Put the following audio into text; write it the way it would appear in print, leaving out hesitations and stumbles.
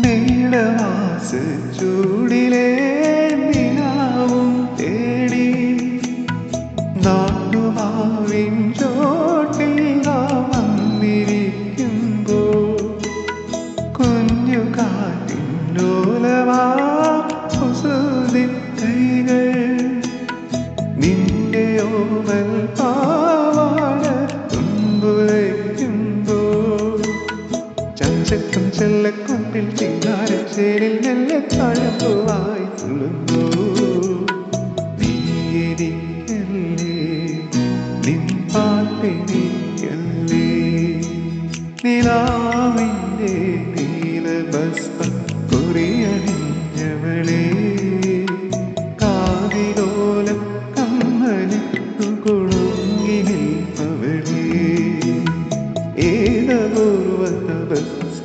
നീളവാസ ചൂടിലെ നിലാവും തേടി നാട്ടുമാവിൻ ചോട്ടിൽ നാം വന്നിരിക്കുമ്പോൾ കുഞ്ഞു കാറ്റിന്നോലമാ കുസൃതി കൈകൾ നിന്റെ ഓമൽ പാവാട തുമ്പുലയ്ക്കുമ്പോൾ ചഞ്ചക്കം ചെല്ലക്കൊമ്പിൽ ചിങ്ങാരച്ചേരിൽ മെല്ലെ തഴമ്പുവായി തുള്ളുന്നു. നീ എനിക്കല്ലേ, നിൻ പാട്ടെനിക്കല്ലേ, നിലാവിൻ്റെ നീല ഭസ്മം